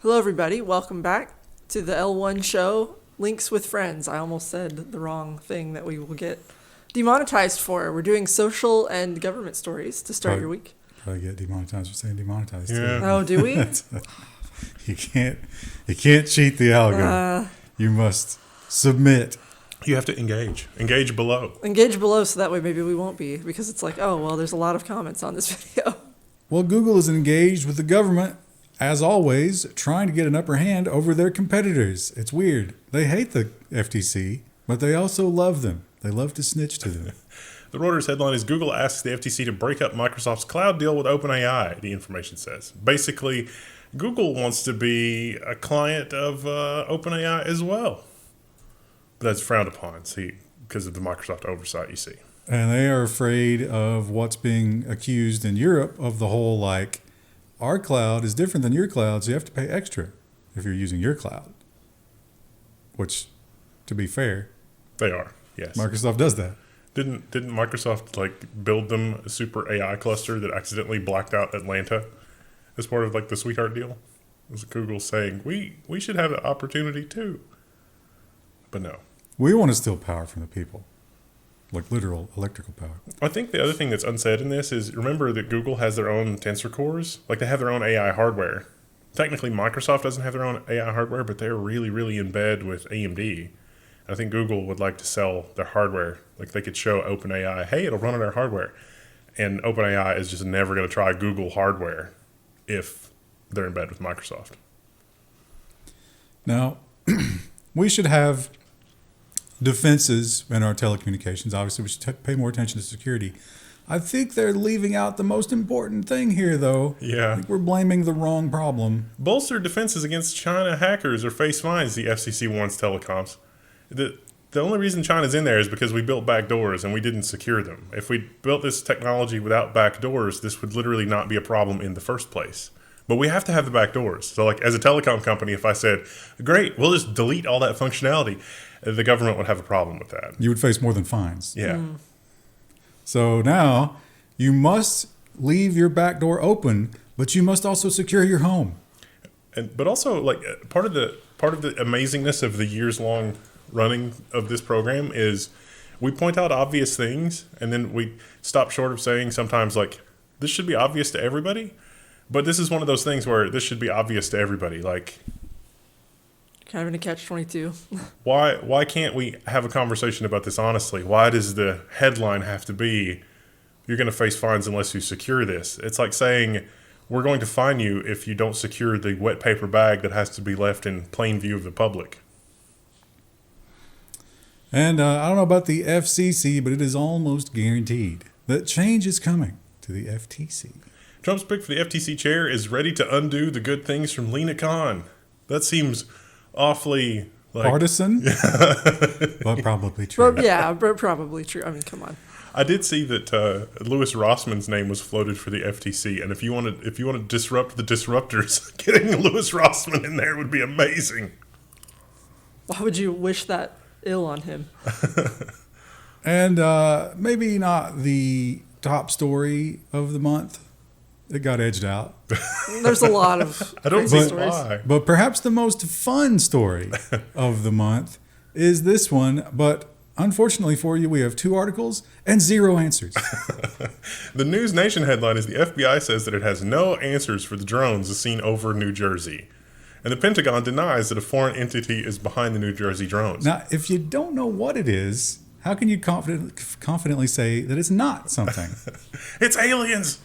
Hello, everybody. Welcome back to the L1 show, Links with Friends. I almost said the wrong thing that we will get demonetized for. We're doing social and government stories to start your week. Probably get demonetized for saying demonetized, Yeah. too. Oh, do we? You can't cheat the algorithm. You must submit. You have to engage. Engage below. Engage below so that way maybe we won't be, because it's like, oh, well, there's a lot of comments on this video. Well, Google is engaged with the government, as always, trying to get an upper hand over their competitors. It's weird. They hate the FTC, but they also love them. They love to snitch to them. The Reuters headline is Google asks the FTC to break up Microsoft's cloud deal with OpenAI, the information says. Basically, Google wants to be a client of OpenAI as well. But that's frowned upon, because of the Microsoft oversight, you see. And they are afraid of what's being accused in Europe of the whole, like, our cloud is different than your cloud, so you have to pay extra if you're using your cloud. Which, to be fair, They are, yes. Microsoft does that. Didn't Microsoft build them a super AI cluster that accidentally blacked out Atlanta as part of the sweetheart deal? It was Google saying we should have the opportunity too. But no. We want to steal power from the people, like literal electrical power. I think the other thing that's unsaid in this is, remember that Google has their own tensor cores? They have their own AI hardware. Technically, Microsoft doesn't have their own AI hardware, but they're really, really in bed with AMD. I think Google would like to sell their hardware. They could show OpenAI, hey, it'll run on our hardware. And OpenAI is just never going to try Google hardware if they're in bed with Microsoft. Now, we should have defenses in our telecommunications. Obviously, we should pay more attention to security. I think they're leaving out the most important thing here, though. Yeah. I think we're blaming the wrong problem. Bolster defenses against China hackers or face fines, the FCC warns telecoms. The only reason China's in there is because we built backdoors and we didn't secure them. If we built this technology without backdoors, this would literally not be a problem in the first place. But we have to have the backdoors. So as a telecom company, if I said, great, we'll just delete all that functionality, the government would have a problem with that. You would face more than fines. Yeah. So now you must leave your back door open, but you must also secure your home. But also, part of the amazingness of the years-long running of this program is we point out obvious things, and then we stop short of saying sometimes, this should be obvious to everybody. But this is one of those things where this should be obvious to everybody. Kind of in a catch-22. Why can't we have a conversation about this honestly? Why does the headline have to be, you're going to face fines unless you secure this? It's like saying, we're going to fine you if you don't secure the wet paper bag that has to be left in plain view of the public. And I don't know about the FCC, but it is almost guaranteed that change is coming to the FTC. Trump's pick for the FTC chair is ready to undo the good things from Lina. That seems awfully partisan, but probably true. But probably true. I mean, come on. I did see that Louis Rossmann's name was floated for the FTC, and if you want to disrupt the disruptors, getting Louis Rossmann in there would be amazing. Why would you wish that ill on him? And maybe not the top story of the month. It got edged out. There's a lot of I don't crazy see stories. why. But perhaps the most fun story of the month is this one. But unfortunately for you, we have 2 articles and 0 answers. The News Nation headline is the FBI says that it has no answers for the drones seen over New Jersey. And the Pentagon denies that a foreign entity is behind the New Jersey drones. Now, if you don't know what it is, how can you confidently say that it's not something? It's aliens!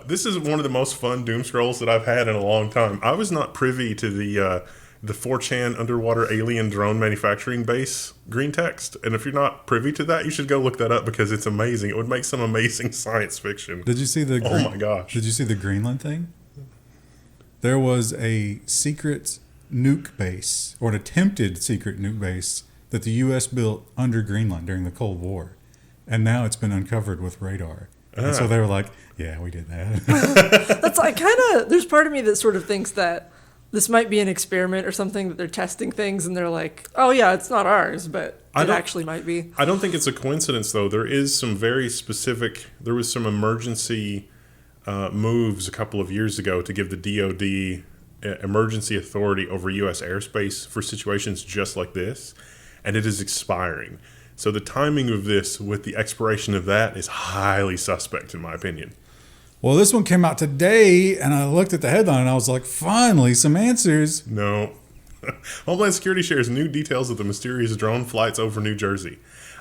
This is one of the most fun doom scrolls that I've had in a long time. I was not privy to the 4chan underwater alien drone manufacturing base green text. And if you're not privy to that, you should go look that up because it's amazing. It would make some amazing science fiction. Did you see the? Oh my gosh! Did you see the Greenland thing? There was a secret nuke base, or an attempted secret nuke base that the U.S. built under Greenland during the Cold War, and now it's been uncovered with radar. And so they were like, yeah, we did that. That's there's part of me that sort of thinks that this might be an experiment or something, that they're testing things and they're like, oh yeah, it's not ours, but it actually might be. I don't think it's a coincidence though. There is some very specific, there was some emergency moves a couple of years ago to give the DoD emergency authority over U.S. airspace for situations just like this, and it is expiring. So the timing of this with the expiration of that is highly suspect, in my opinion. Well, this one came out today, and I looked at the headline, and I was like, finally, some answers. No. Homeland Security shares new details of the mysterious drone flights over New Jersey.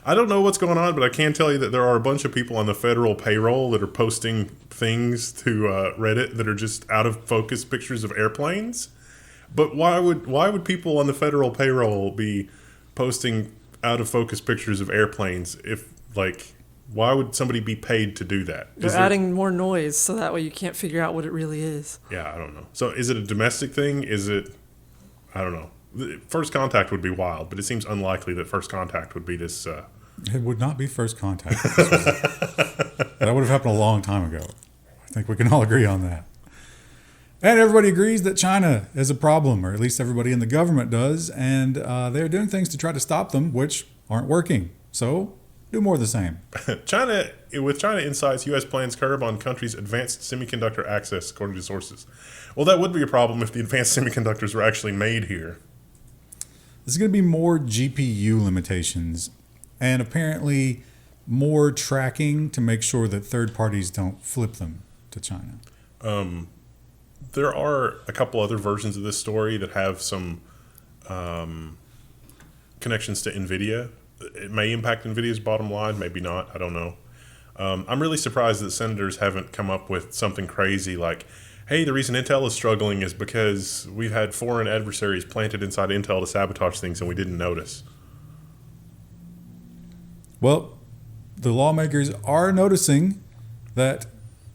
I don't know what's going on, but I can tell you that there are a bunch of people on the federal payroll that are posting things to Reddit that are just out of focus pictures of airplanes. But why would people on the federal payroll be posting out of focus pictures of airplanes if, like, why would somebody be paid to do that? They're adding more noise so that way you can't figure out what it really is. Yeah, I don't know. So is it a domestic thing? Is it, I don't know. First contact would be wild, but it seems unlikely that first contact would be this. It would not be first contact. That would have happened a long time ago. I think we can all agree on that. And everybody agrees that China is a problem, or at least everybody in the government does, and they're doing things to try to stop them, which aren't working. So do more of the same. With China insights, U.S. plans curb on country's advanced semiconductor access, according to sources. Well, that would be a problem if the advanced semiconductors were actually made here. There's going to be more GPU limitations and apparently more tracking to make sure that third parties don't flip them to China. There are a couple other versions of this story that have some connections to Nvidia. It may impact Nvidia's bottom line, maybe not. I don't know. I'm really surprised that senators haven't come up with something crazy like, hey, the reason Intel is struggling is because we've had foreign adversaries planted inside Intel to sabotage things and we didn't notice. Well, the lawmakers are noticing that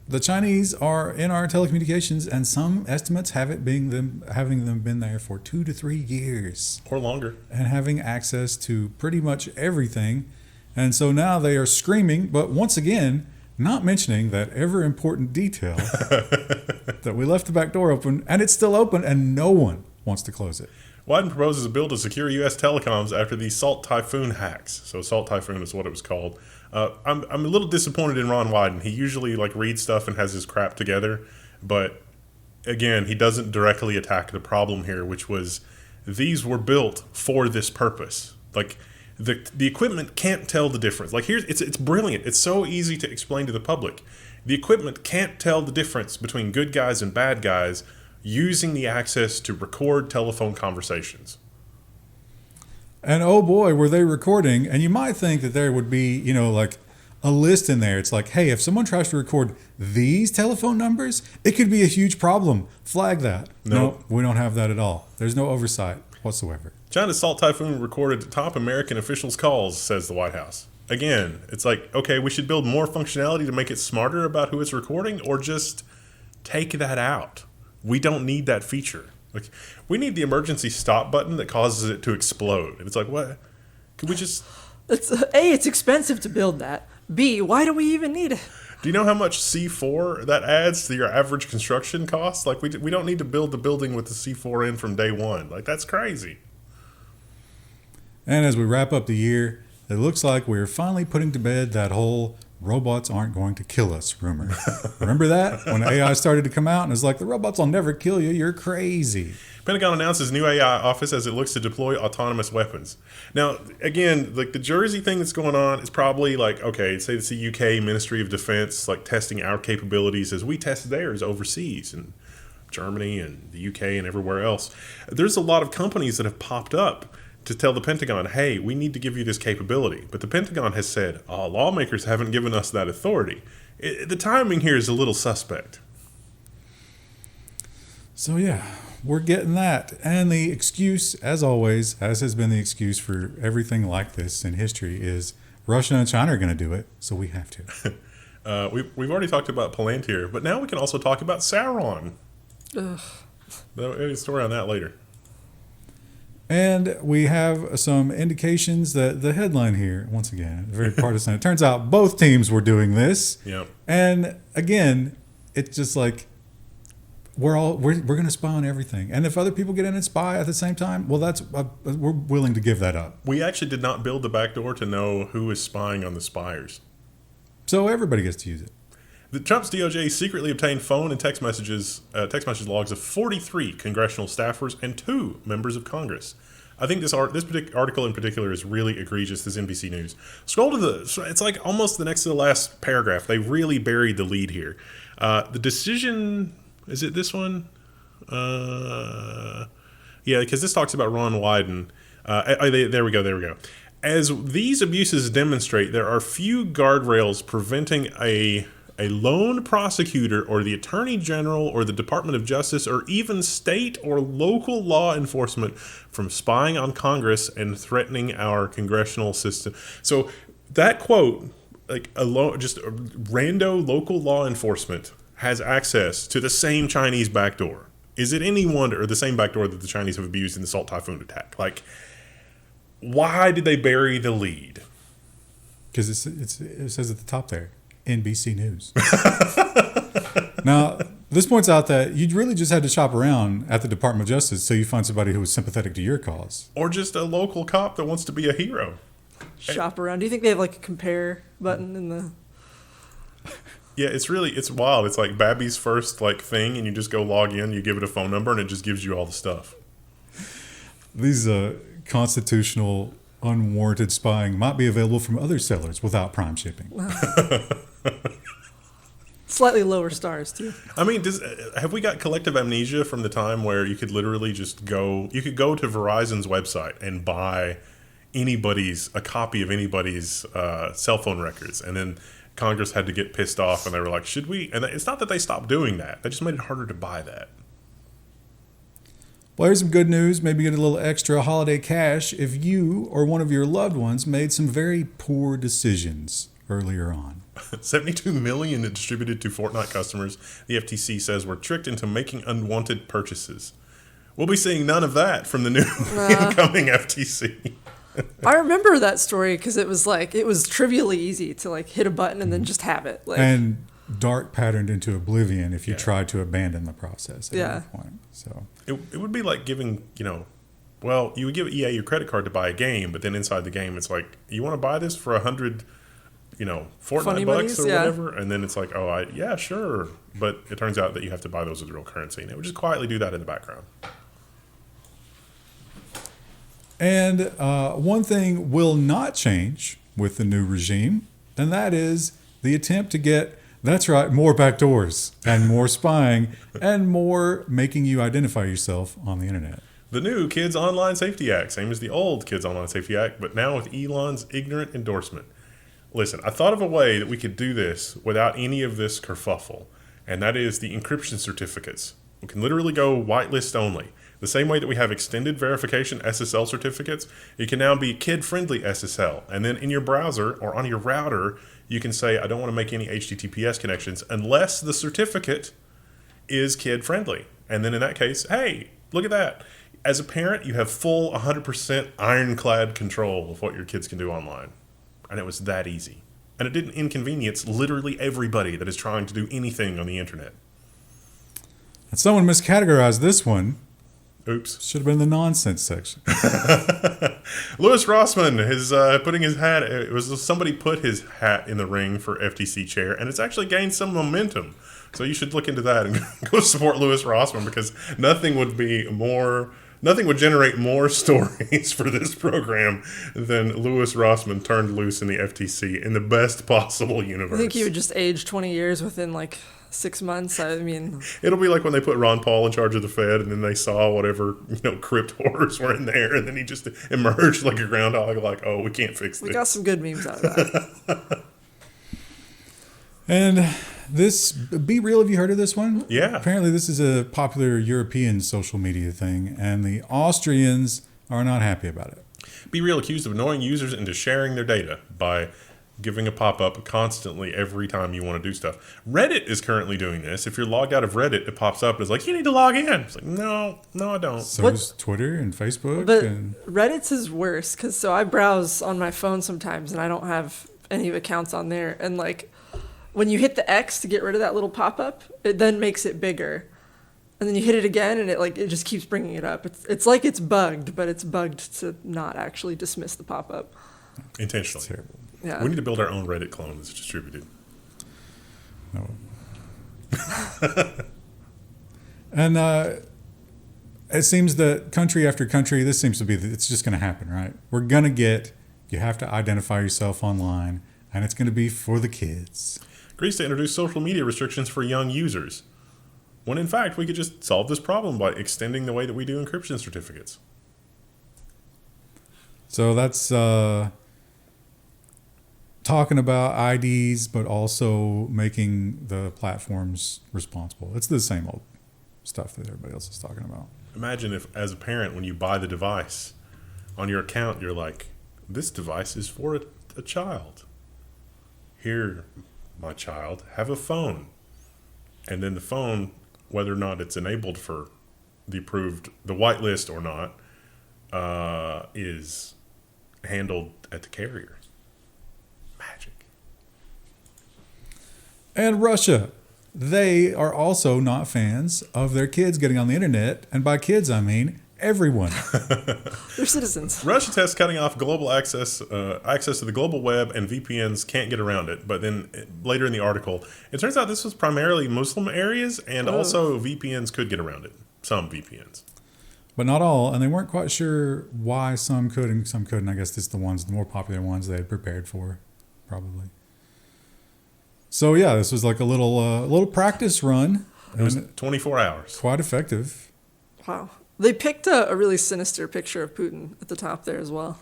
the Chinese are in our telecommunications, and some estimates have it being having them been there for 2 to 3 years. Or longer. And having access to pretty much everything. And so now they are screaming, but once again, not mentioning that ever important detail that we left the back door open, and it's still open, and no one wants to close it. Wyden proposes a bill to secure U.S. telecoms after the Salt Typhoon hacks. So Salt Typhoon is what it was called. I'm a little disappointed in Ron Wyden. He usually reads stuff and has his crap together, but again, he doesn't directly attack the problem here, which was these were built for this purpose. The equipment can't tell the difference. It's brilliant. It's so easy to explain to the public. The equipment can't tell the difference between good guys and bad guys using the access to record telephone conversations. And oh boy, were they recording. And you might think that there would be, a list in there. It's like, hey, if someone tries to record these telephone numbers, it could be a huge problem. Flag that. Nope. No, we don't have that at all. There's no oversight whatsoever. China's Salt Typhoon recorded top American officials' calls, says the White House. Again, it's like, okay, we should build more functionality to make it smarter about who it's recording, or just take that out. We don't need that feature. We need the emergency stop button that causes it to explode. And it's like, what? Could we just... It's expensive to build that. B, why do we even need it? Do you know how much C4 that adds to your average construction cost? We don't need to build the building with the C4 in from day one. That's crazy. And as we wrap up the year, it looks like we're finally putting to bed that whole robots aren't going to kill us rumor. Remember that? When AI started to come out and it's like, the robots will never kill you, you're crazy. Pentagon announces new AI office as it looks to deploy autonomous weapons. Now, again, the Jersey thing that's going on is probably okay, say it's the UK Ministry of Defense, testing our capabilities as we test theirs overseas in Germany and the UK and everywhere else. There's a lot of companies that have popped up to tell the Pentagon, hey, we need to give you this capability. But the Pentagon has said, lawmakers haven't given us that authority. The timing here is a little suspect. So yeah, we're getting that. And the excuse, as always, as has been the excuse for everything like this in history, is Russia and China are going to do it, so we have to. We've already talked about Palantir, but now we can also talk about Sauron. Ugh. There'll be a story on that later. And we have some indications that the headline here, once again, very partisan. It turns out both teams were doing this. Yep. And again, it's just we're going to spy on everything. And if other people get in and spy at the same time, well, we're willing to give that up. We actually did not build the back door to know who is spying on the spiers. So everybody gets to use it. The Trump's DOJ secretly obtained phone and text message logs of 43 congressional staffers and 2 members of Congress. I think this article in particular is really egregious. This NBC News. Scroll to it's like almost the next to the last paragraph. They really buried the lead here. The decision, is it this one? Yeah, because this talks about Ron Wyden. There we go. As these abuses demonstrate, there are few guardrails preventing a lone prosecutor or the attorney general or the Department of Justice or even state or local law enforcement from spying on Congress and threatening our congressional system. So that quote, like just a rando local law enforcement has access to the same Chinese backdoor. Is it any wonder, or the same backdoor that the Chinese have abused in the Salt Typhoon attack? Like, why did they bury the lead? Because it says at the top there, NBC News. Now, this points out that you really just had to shop around at the Department of Justice so you find somebody who was sympathetic to your cause. Or just a local cop that wants to be a hero. Shop around. Do you think they have like a compare button in the... Yeah, it's wild. It's like Babby's first like thing, and you just go log in, you give it a phone number, and it just gives you all the stuff. These constitutional unwarranted spying might be available from other sellers without Prime shipping. Slightly lower stars too. I mean, have we got collective amnesia from the time where you could literally just go to Verizon's website and buy a copy of anybody's cell phone records, and then Congress had to get pissed off, and they were like, should we? And it's not that they stopped doing that. They just made it harder to buy that. Well, here's some good news. Maybe get a little extra holiday cash if you or one of your loved ones made some very poor decisions earlier on. 72 million distributed to Fortnite customers. The FTC says were tricked into making unwanted purchases. We'll be seeing none of that from the new incoming FTC. I remember that story because it was trivially easy to like hit a button and then just have it. Like, and dark patterned into oblivion if you tried to abandon the process at any point. So it would be like giving, you would give EA your credit card to buy a game, but then inside the game it's like, you want to buy this for 100, Fortnite bucks or whatever, and then it's like, yeah, sure, but it turns out that you have to buy those with real currency, and it would just quietly do that in the background. And one thing will not change with the new regime, and that is the attempt to get, that's right, more backdoors and more spying and more making you identify yourself on the internet. The new Kids Online Safety Act, same as the old Kids Online Safety Act, but now with Elon's ignorant endorsement. Listen, I thought of a way that we could do this without any of this kerfuffle, and that is the encryption certificates. We can literally go whitelist only. The same way that we have extended verification SSL certificates, it can now be kid-friendly SSL. And then in your browser or on your router, you can say, I don't want to make any HTTPS connections unless the certificate is kid-friendly. And then in that case, hey, look at that. As a parent, you have full 100% ironclad control of what your kids can do online. And it was that easy. And it didn't inconvenience literally everybody that is trying to do anything on the internet. And someone miscategorized this one. Oops. Should have been the nonsense section. Louis Rossmann is putting his hat. It was somebody put his hat in the ring for FTC chair, and it's actually gained some momentum. So you should look into that and go support Louis Rossmann, because nothing would generate more stories for this program than Louis Rossmann turned loose in the FTC in the best possible universe. I think he would just age 20 years within like 6 months. I mean, it'll be like when they put Ron Paul in charge of the Fed, and then they saw whatever crypt horrors were in there, and then he just emerged like a groundhog, like, oh, we can't fix this. We got some good memes out of that. And this BeReal, have you heard of this one? Yeah. Apparently this is a popular European social media thing, and the Austrians are not happy about it. BeReal accused of annoying users into sharing their data by giving a pop-up constantly every time you want to do stuff. Reddit is currently doing this. If you're logged out of Reddit, it pops up and it's like, you need to log in. It's like, no, I don't. So is Twitter and Facebook. But and Reddit's is worse, because I browse on my phone sometimes, and I don't have any accounts on there. And like, when you hit the X to get rid of that little pop-up, it then makes it bigger. And then you hit it again, and it just keeps bringing it up. It's like it's bugged, but it's bugged to not actually dismiss the pop-up. Intentionally. It's terrible. Yeah. We need to build our own Reddit clone that's distributed. No. And it seems that country after country, this seems to be, it's just going to happen, right? We're going to get, you have to identify yourself online, and it's going to be for the kids. Greece to introduce social media restrictions for young users, when in fact we could just solve this problem by extending the way that we do encryption certificates. So that's talking about IDs, but also making the platforms responsible. It's the same old stuff that everybody else is talking about. Imagine if, as a parent, when you buy the device on your account, you're like, this device is for a child. Here, my child, have a phone. And then the phone, whether or not it's enabled for the approved, the whitelist or not, is handled at the carrier. Magic. And Russia, they are also not fans of their kids getting on the internet. And by kids, I mean everyone. They're citizens. Russia tests cutting off global access to the global web, and VPNs can't get around it. But then later in the article, it turns out this was primarily Muslim areas, and also VPNs could get around it. Some VPNs. But not all, and they weren't quite sure why some could and some couldn't. I guess this is the more popular ones they had prepared for, probably. So yeah, this was like a little practice run. It was 24 hours. Quite effective. Wow. They picked a really sinister picture of Putin at the top there as well.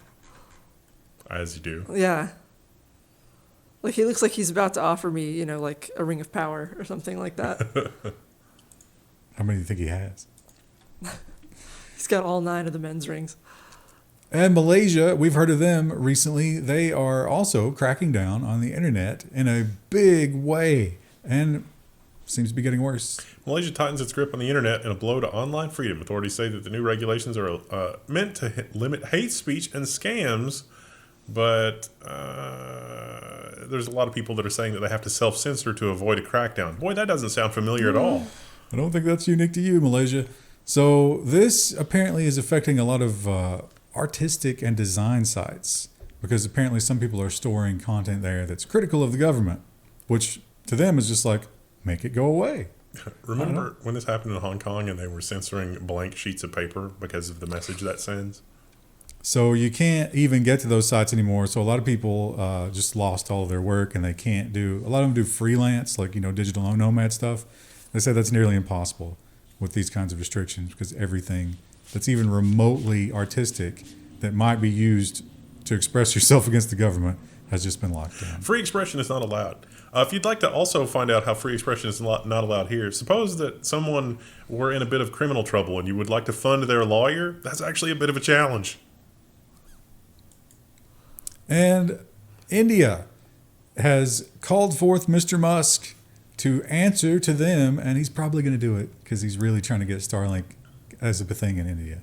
As you do. Yeah. Like he looks like he's about to offer me, like a ring of power or something like that. How many do you think he has? He's got all 9 of the men's rings. And Malaysia, we've heard of them recently. They are also cracking down on the internet in a big way, and seems to be getting worse. Malaysia tightens its grip on the internet in a blow to online freedom. Authorities say that the new regulations are meant to limit hate speech and scams, but there's a lot of people that are saying that they have to self-censor to avoid a crackdown. Boy, that doesn't sound familiar at all. I don't think that's unique to you, Malaysia. So this apparently is affecting a lot of artistic and design sites, because apparently some people are storing content there that's critical of the government, which to them is just like, make it go away. Remember when this happened in Hong Kong and they were censoring blank sheets of paper because of the message that sends? So you can't even get to those sites anymore. So a lot of people just lost all of their work, and they can't do, a lot of them do freelance, like, digital nomad stuff. They say that's nearly impossible with these kinds of restrictions, because everything that's even remotely artistic that might be used to express yourself against the government has just been locked down. Free expression is not allowed. If you'd like to also find out how free expression is not allowed here, suppose that someone were in a bit of criminal trouble and you would like to fund their lawyer. That's actually a bit of a challenge. And India has called forth Mr. Musk to answer to them, and he's probably going to do it because he's really trying to get Starlink as a thing in India.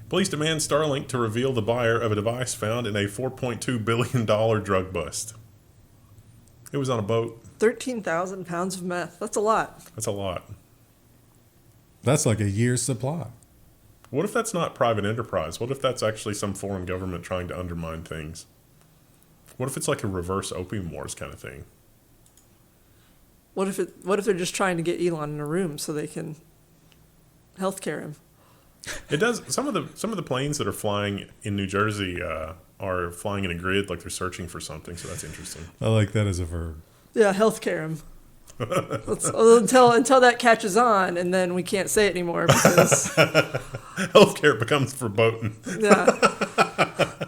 Police demand Starlink to reveal the buyer of a device found in a $4.2 billion drug bust. It was on a boat. 13,000 pounds of meth. That's a lot. That's a lot. That's like a year's supply. What if that's not private enterprise? What if that's actually some foreign government trying to undermine things? What if it's like a reverse opium wars kind of thing? What if they're just trying to get Elon in a room so they can healthcare him? It does. Some of the planes that are flying in New Jersey are flying in a grid, like they're searching for something. So that's interesting. I like that as a verb. Yeah, healthcare him. until that catches on, and then we can't say it anymore because Healthcare becomes verboten. yeah.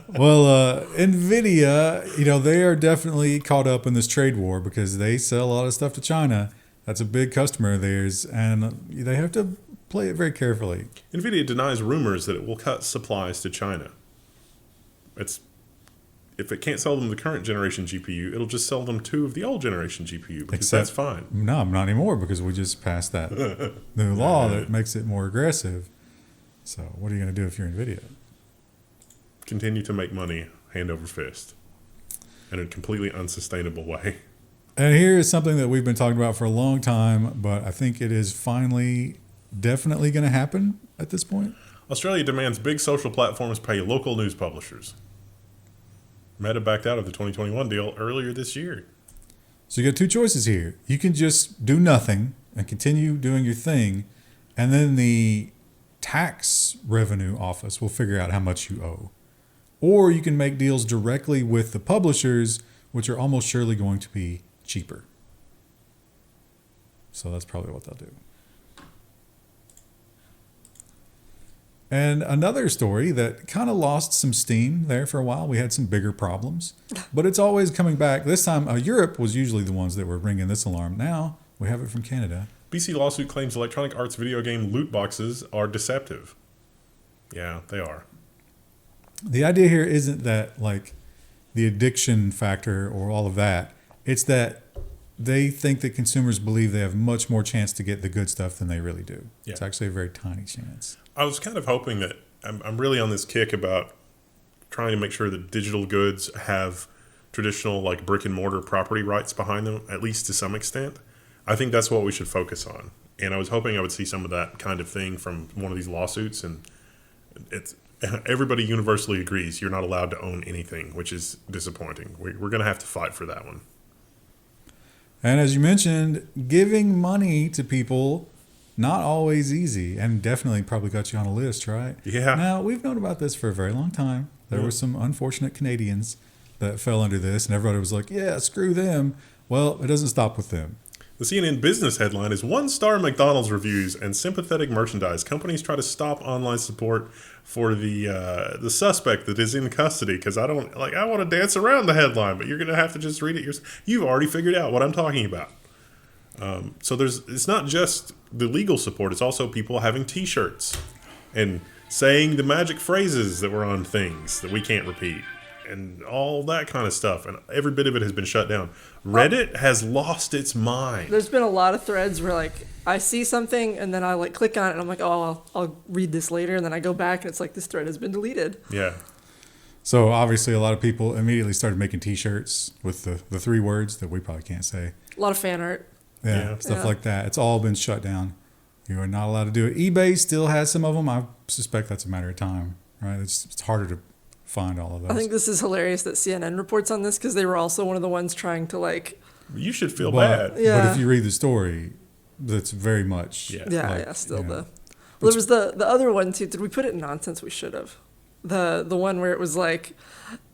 Well, Nvidia, they are definitely caught up in this trade war because they sell a lot of stuff to China. That's a big customer of theirs, and they have to play it very carefully. Nvidia denies rumors that it will cut supplies to China. If it can't sell them the current generation GPU, it'll just sell them 2 of the old generation GPU, because that's fine. No, not anymore, because we just passed that new law that makes it more aggressive. So what are you going to do if you're Nvidia? Continue to make money hand over fist in a completely unsustainable way. And here is something that we've been talking about for a long time, but I think it is finally definitely going to happen at this point. Australia demands big social platforms pay local news publishers. Meta backed out of the 2021 deal earlier this year. So you got two choices here. You can just do nothing and continue doing your thing, and then the tax revenue office will figure out how much you owe. Or you can make deals directly with the publishers, which are almost surely going to be cheaper. So that's probably what they'll do. And another story that kind of lost some steam there for a while. We had some bigger problems, but it's always coming back. This time, Europe was usually the ones that were ringing this alarm. Now we have it from Canada. BC lawsuit claims Electronic Arts video game loot boxes are deceptive. Yeah, they are. The idea here isn't that like the addiction factor or all of that. It's that they think that consumers believe they have much more chance to get the good stuff than they really do. Yeah. It's actually a very tiny chance. I was kind of hoping that I'm really on this kick about trying to make sure that digital goods have traditional like brick and mortar property rights behind them, at least to some extent. I think that's what we should focus on. And I was hoping I would see some of that kind of thing from one of these lawsuits. And it's everybody universally agrees you're not allowed to own anything, which is disappointing. We're going to have to fight for that one. And as you mentioned, giving money to people, not always easy, and definitely probably got you on a list, right? Yeah. Now, we've known about this for a very long time. There were some unfortunate Canadians that fell under this, and everybody was like, yeah, screw them. Well, it doesn't stop with them. The CNN business headline is 1-star McDonald's reviews and sympathetic merchandise. Companies try to stop online support for the suspect that is in custody. Because I want to dance around the headline, but you're going to have to just read it yourself. You've already figured out what I'm talking about. So it's not just the legal support. It's also people having T-shirts and saying the magic phrases that were on things that we can't repeat. And all that kind of stuff. And every bit of it has been shut down. Reddit has lost its mind. There's been a lot of threads where, like, I see something and then I, like, click on it and I'm like, oh, I'll read this later. And then I go back and it's like, this thread has been deleted. Yeah. So obviously a lot of people immediately started making T-shirts with the three words that we probably can't say. A lot of fan art. Yeah, stuff like that. It's all been shut down. You are not allowed to do it. eBay still has some of them. I suspect that's a matter of time, right? It's harder to find all of those. I think this is hilarious that CNN reports on this because they were also one of the ones trying to, like... You should feel bad. Yeah. But if you read the story, that's very much... Yeah, still the... Well, there was the other one, too. Did we put it in nonsense? We should have. The one where it was, like,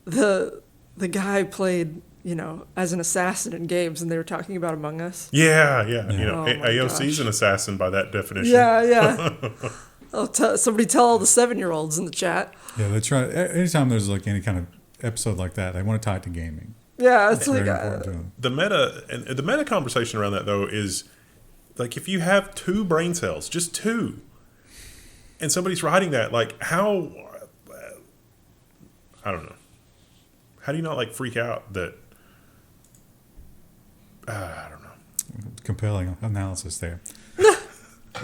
the guy played... as an assassin in games, and they were talking about Among Us. Yeah. Oh AOC's an assassin by that definition. Yeah. Somebody tell all the 7-year-olds in the chat. Yeah, they try. Anytime there's like any kind of episode like that, they want to tie it to gaming. Yeah, it's like the meta conversation around that though is like if you have 2 brain cells, just 2, and somebody's writing that, like how I don't know. How do you not like freak out that? I don't know. Compelling analysis there.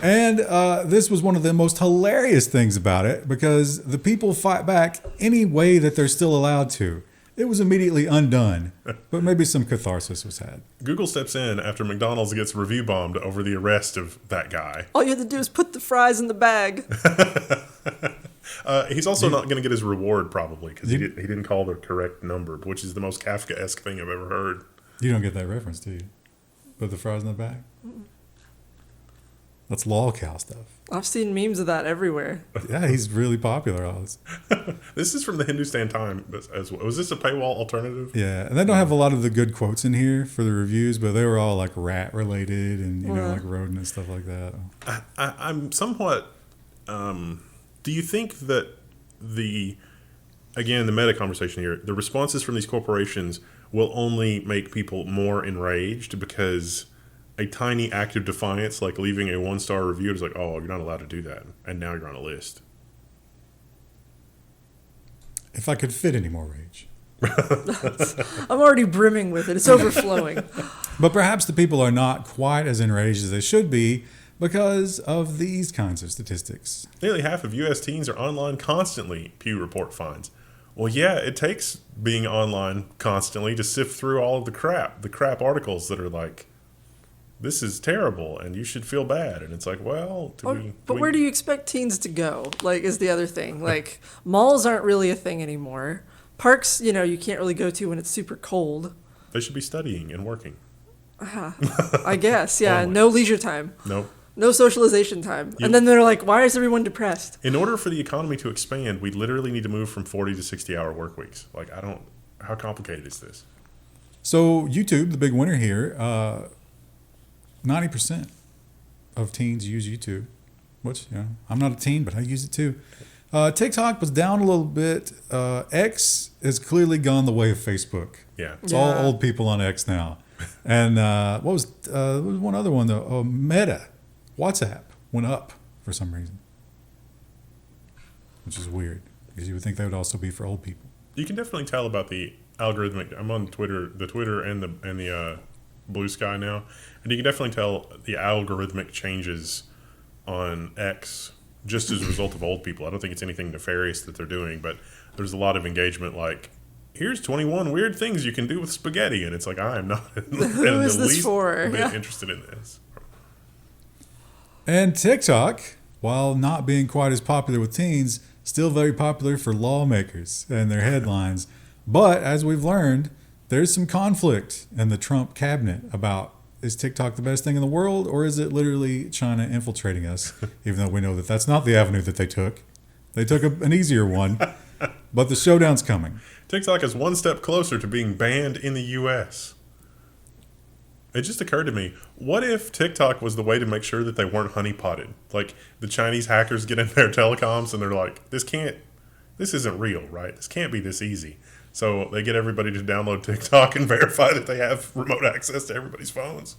And this was one of the most hilarious things about it because the people fight back any way that they're still allowed to. It was immediately undone, but maybe some catharsis was had. Google steps in after McDonald's gets review bombed over the arrest of that guy. all you had to do is put the fries in the bag. He's also not going to get his reward probably because he didn't call the correct number, which is the most Kafka-esque thing I've ever heard. You don't get that reference, do you? Put the fries in the bag? That's lolcow stuff. I've seen memes of that everywhere. Yeah, he's really popular. This is from the Hindustan Times as well. Was this a paywall alternative? Yeah, and they don't have a lot of the good quotes in here for the reviews, but they were all like rat related and like rodent and stuff like that. I'm somewhat. Do you think that the meta conversation here, the responses from these corporations will only make people more enraged because a tiny act of defiance, like leaving a 1-star review, is like, oh, you're not allowed to do that, and now you're on a list. If I could fit any more rage. I'm already brimming with it. It's overflowing. But perhaps the people are not quite as enraged as they should be because of these kinds of statistics. Nearly half of U.S. teens are online constantly, Pew Report finds. Well, yeah, it takes being online constantly to sift through all of the crap articles that are like, this is terrible and you should feel bad. And it's like, well, where do you expect teens to go? Like, is the other thing. Like, malls aren't really a thing anymore. Parks, you can't really go to when it's super cold. They should be studying and working. I guess, yeah. Only. No leisure time. Nope. No socialization time. You- And then they're like, why is everyone depressed? In order for the economy to expand, we literally need to move from 40 to 60-hour work weeks. Like, how complicated is this? So YouTube, the big winner here, 90% of teens use YouTube. Which, I'm not a teen, but I use it too. TikTok was down a little bit. X has clearly gone the way of Facebook. Yeah. It's all old people on X now. And what was one other one though? Oh, Meta, WhatsApp went up for some reason, which is weird because you would think that would also be for old people. You can definitely tell about the algorithmic. I'm on Twitter, the Twitter and the Blue Sky now, and you can definitely tell the algorithmic changes on X just as a result of old people. I don't think it's anything nefarious that they're doing, but there's a lot of engagement like, here's 21 weird things you can do with spaghetti, and it's like, I am not Who is this for? bit interested in this. And TikTok, while not being quite as popular with teens, still very popular for lawmakers and their headlines. But as we've learned, there's some conflict in the Trump cabinet about, is TikTok the best thing in the world, or is it literally China infiltrating us? Even though we know that that's not the avenue that they took. They took an easier one, but the showdown's coming. TikTok is one step closer to being banned in the U.S. It just occurred to me, what if TikTok was the way to make sure that they weren't honeypotted? Like, the Chinese hackers get in their telecoms and they're like, this isn't real, right? This can't be this easy. So they get everybody to download TikTok and verify that they have remote access to everybody's phones.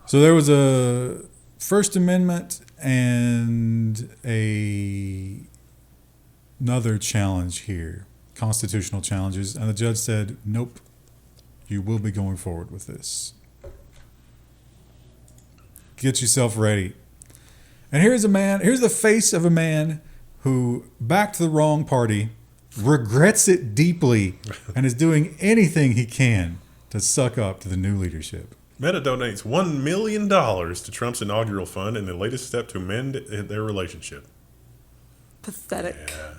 So there was a First Amendment and another challenge here, constitutional challenges, and the judge said, nope, you will be going forward with this. Get yourself ready. And here's the face of a man who backed the wrong party, regrets it deeply, and is doing anything he can to suck up to the new leadership. Meta donates $1 million to Trump's inaugural fund in the latest step to mend their relationship. Pathetic. Yeah.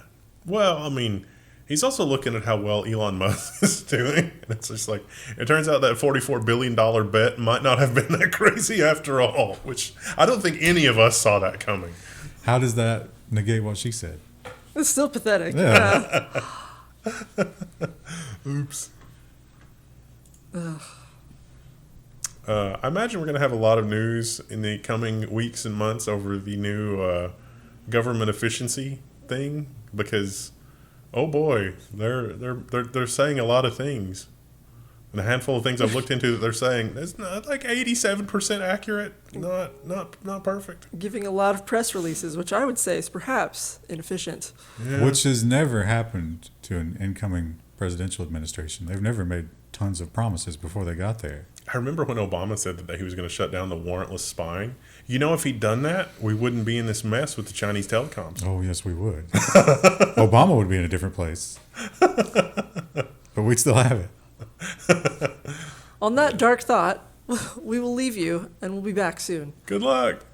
Well, I mean, he's also looking at how well Elon Musk is doing. And it's just like, it turns out that $44 billion bet might not have been that crazy after all, which I don't think any of us saw that coming. How does that negate what she said? It's still pathetic. Yeah. Oops. I imagine we're going to have a lot of news in the coming weeks and months over the new government efficiency thing because, oh boy, they're saying a lot of things. And a handful of things I've looked into that they're saying it's not like 87% accurate, not perfect. Giving a lot of press releases, which I would say is perhaps inefficient. Yeah. Which has never happened to an incoming presidential administration. They've never made tons of promises before they got there. I remember when Obama said that he was going to shut down the warrantless spying. You know, if he'd done that, we wouldn't be in this mess with the Chinese telecoms. Oh, yes, we would. Obama would be in a different place. But we'd still have it. On that dark thought, we will leave you and we'll be back soon. Good luck.